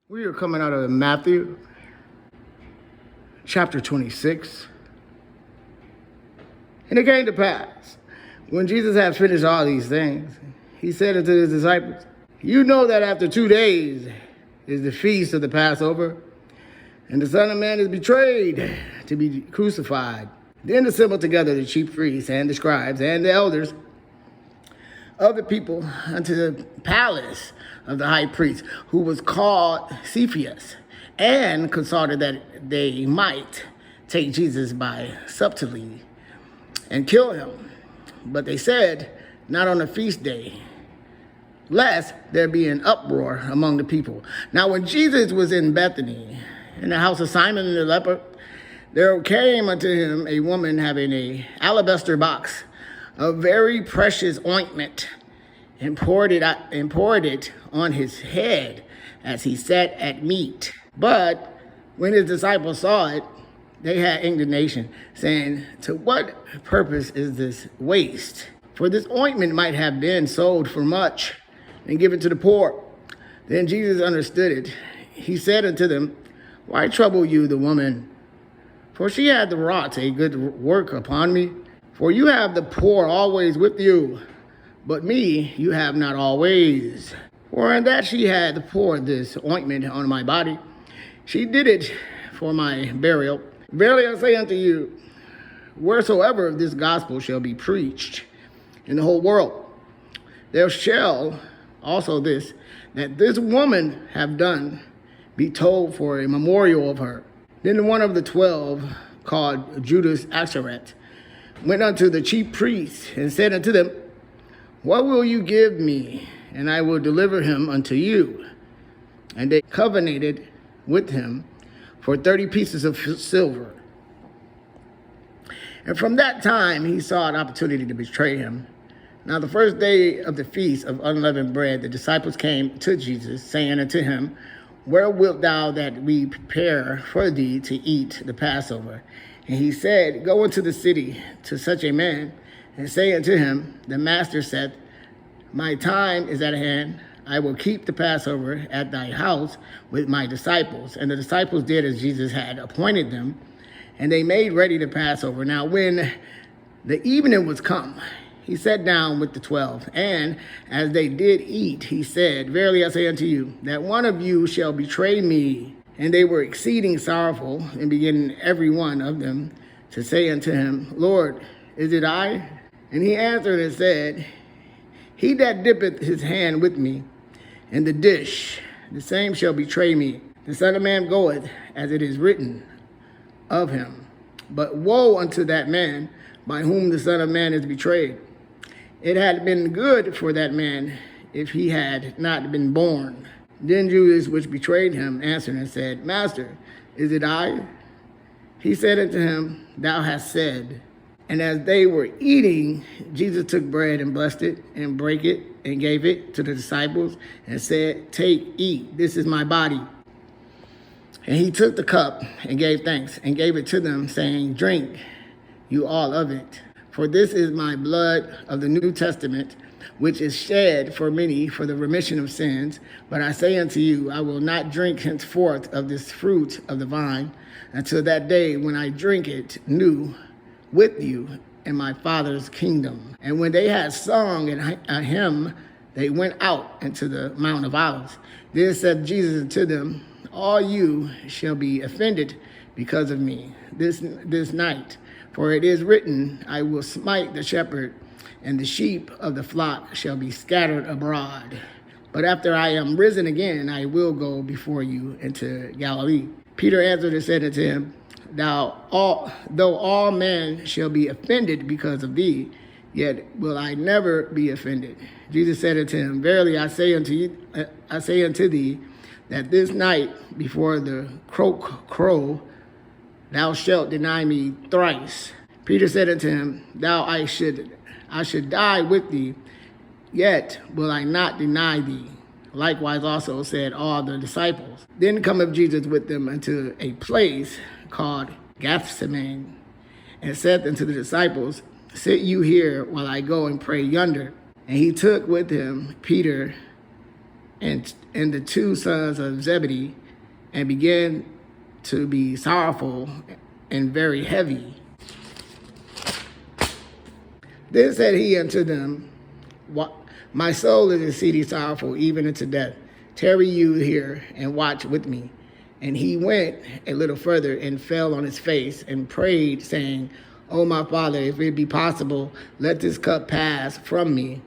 We are coming out of Matthew chapter 26. And it came to pass, when Jesus had finished all these things, he said unto his disciples, You know that after 2 days is the feast of the Passover, and the Son of Man is betrayed to be crucified. Then assembled together the chief priests and the scribes and the elders of the people unto the palace of the high priest, who was called Cephas, and consulted that they might take Jesus by subtlety and kill him. But they said, Not on the feast day, lest there be an uproar among the people. Now when Jesus was in Bethany, in the house of Simon the leper, there came unto him a woman having an alabaster box of very precious ointment, and poured it on his head as he sat at meat. But when his disciples saw it, they had indignation, saying, To what purpose is this waste? For this ointment might have been sold for much and given to the poor. Then Jesus understood it. He said unto them, Why trouble you the woman? For she hath wrought a good work upon me. For you have the poor always with you, but me you have not always. For in that she had poured this ointment on my body, she did it for my burial. Verily I say unto you, wheresoever this gospel shall be preached in the whole world, there shall also this, that this woman have done, be told for a memorial of her. Then one of the 12, called Judas Iscariot, went unto the chief priests and said unto them, What will you give me, and I will deliver him unto you? And they covenanted with him for 30 pieces of silver. And from that time he saw an opportunity to betray him. Now the first day of the feast of unleavened bread, the disciples came to Jesus, saying unto him, Where wilt thou that we prepare for thee to eat the Passover? And he said, Go into the city to such a man, and say unto him, The master saith, My time is at hand. I will keep the Passover at thy house with my disciples. And the disciples did as Jesus had appointed them, and they made ready the Passover. Now when the evening was come, he sat down with the 12, and as they did eat, he said, Verily I say unto you, that one of you shall betray me. And they were exceeding sorrowful, and beginning every one of them to say unto him, Lord, is it I? And he answered and said, He that dippeth his hand with me in the dish, the same shall betray me. The Son of Man goeth, as it is written of him. But woe unto that man by whom the Son of Man is betrayed. It had been good for that man if he had not been born. Then Judas, which betrayed him, answered and said, Master, is it I? He said unto him, Thou hast said. And as they were eating, Jesus took bread and blessed it and brake it and gave it to the disciples and said, Take, eat, this is my body. And he took the cup and gave thanks and gave it to them, saying, Drink you all of it. For this is my blood of the New Testament, which is shed for many for the remission of sins. But I say unto you, I will not drink henceforth of this fruit of the vine until that day when I drink it new with you in my Father's kingdom. And when they had sung a hymn, they went out into the Mount of Olives. Then said Jesus unto them, All you shall be offended because of me this night. For it is written, I will smite the shepherd, and the sheep of the flock shall be scattered abroad. But after I am risen again, I will go before you into Galilee. Peter answered and said unto him, Though all men shall be offended because of thee, yet will I never be offended. Jesus said unto him, Verily I say unto thee, that this night before the cock crow, thou shalt deny me thrice. Peter said unto him, I should die with thee, yet will I not deny thee. Likewise also said all the disciples. Then cometh Jesus with them unto a place called Gethsemane, and said unto the disciples, Sit you here while I go and pray yonder. And he took with him Peter and the two sons of Zebedee, and began to be sorrowful and very heavy. Then said he unto them, My soul is exceeding sorrowful, even unto death. Tarry you here and watch with me. And he went a little further and fell on his face and prayed, saying, O my Father, if it be possible, let this cup pass from me.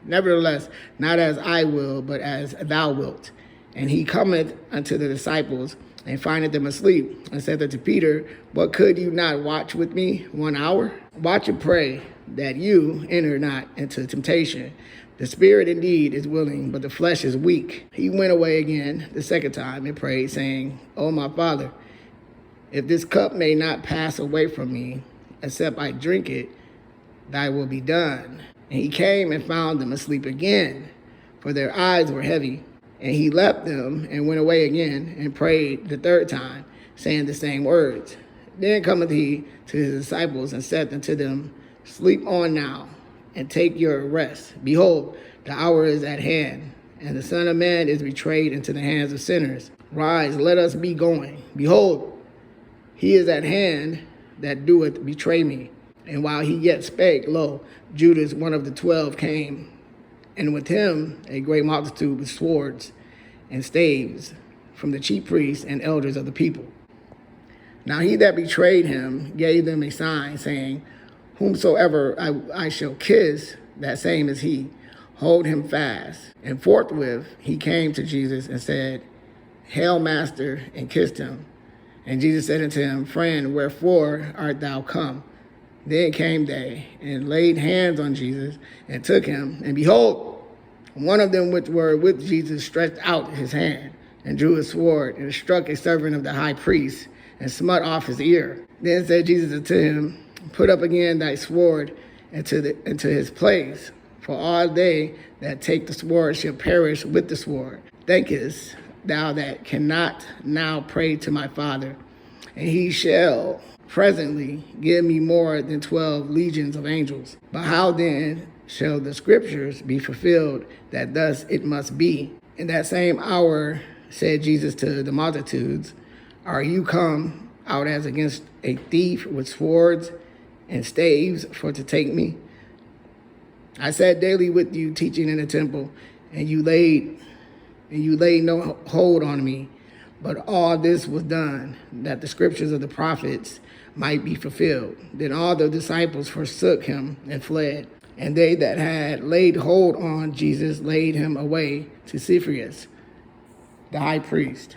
Nevertheless, not as I will, but as thou wilt. And he cometh unto the disciples, and findeth them asleep, and said unto Peter, What, could you not watch with me 1 hour? Watch and pray, that you enter not into temptation. The spirit indeed is willing, but the flesh is weak. He went away again the second time and prayed, saying, O my Father, if this cup may not pass away from me, except I drink it, thy will be done. And he came and found them asleep again, for their eyes were heavy. And he left them and went away again and prayed the third time, saying the same words. Then cometh he to his disciples and said unto them, Sleep on now, and take your rest. Behold, the hour is at hand, and the Son of Man is betrayed into the hands of sinners. Rise, let us be going. Behold, he is at hand that doeth betray me. And while he yet spake, lo, Judas, one of the 12, came, and with him a great multitude with swords and staves from the chief priests and elders of the people. Now he that betrayed him gave them a sign, saying, Whomsoever I shall kiss, that same is he. Hold him fast. And forthwith he came to Jesus and said, Hail, Master, and kissed him. And Jesus said unto him, Friend, wherefore art thou come? Then came they and laid hands on Jesus and took him. And behold, one of them which were with Jesus stretched out his hand and drew his sword and struck a servant of the high priest and smote off his ear. Then said Jesus unto him, Put up again thy sword into his place, for all they that take the sword shall perish with the sword. Thinkest thou that cannot now pray to my Father, and he shall presently give me more than 12 legions of angels? But how then shall the scriptures be fulfilled that thus it must be? In that same hour said Jesus to the multitudes, Are you come out as against a thief with swords and staves for to take me? I sat daily with you teaching in the temple, and you laid no hold on me. But all this was done, that the scriptures of the prophets might be fulfilled. Then all the disciples forsook him and fled. And they that had laid hold on Jesus laid him away to Cephas, the high priest.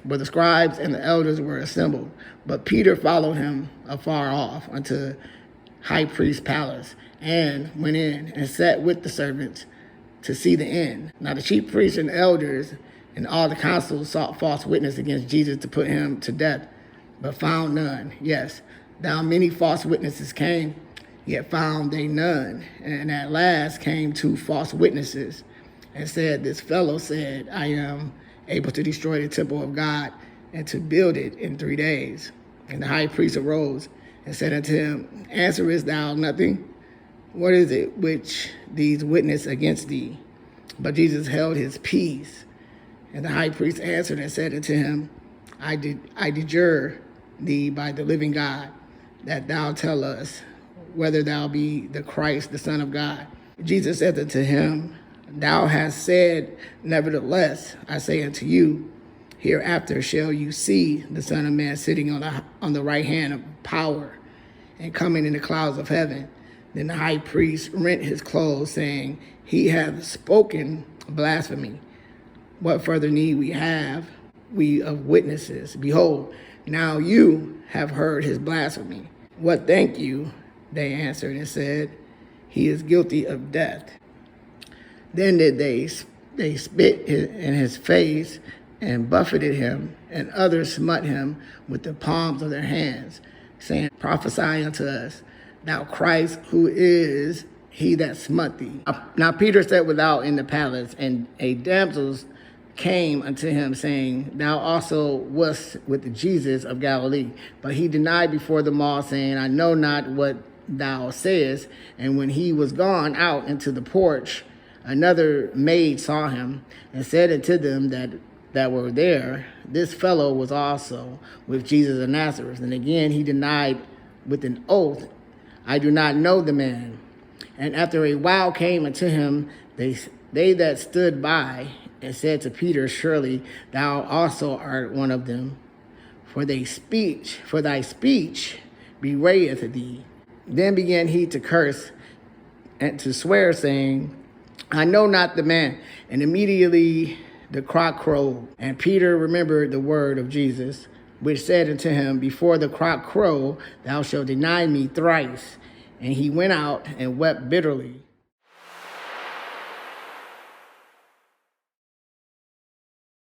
But the scribes and the elders were assembled. But Peter followed him afar off unto high priest's palace, and went in and sat with the servants to see the end. Now the chief priests and elders and all the council sought false witness against Jesus to put him to death, but found none. Yes, thou many false witnesses came, yet found they none. And at last came 2 false witnesses, and said, This fellow said, I am able to destroy the temple of God and to build it in 3 days. And the high priest arose and said unto him, Answerest thou nothing? What is it which these witness against thee? But Jesus held his peace. And the high priest answered and said unto him, I adjure thee by the living God, that thou tell us whether thou be the Christ, the Son of God. Jesus said unto him, Thou hast said, Nevertheless, I say unto you, hereafter shall you see the Son of Man sitting on the right hand of power, and coming in the clouds of heaven. Then the high priest rent his clothes, saying, He hath spoken blasphemy. What further need have we of witnesses? Behold, now you have heard his blasphemy. What think you? They answered and said, He is guilty of death. Then did they spit in his face and buffeted him, and others smote him with the palms of their hands, saying, Prophesy unto us, thou Christ, who is he that smote thee? Now Peter sat without in the palace, and a damsel came unto him, saying, Thou also wast with Jesus of Galilee. But he denied before them all, saying, I know not what thou sayest. And when he was gone out into the porch Another maid saw him and said unto them that were there, This fellow was also with Jesus of Nazareth. And again he denied with an oath, I do not know the man. And after a while came unto him they that stood by, and said to Peter, Surely thou also art one of them, for thy speech bewrayeth thee. Then began he to curse and to swear, saying, I know not the man. And immediately the cock crowed. And Peter remembered the word of Jesus, which said unto him, Before the cock crow, thou shalt deny me thrice. And he went out and wept bitterly.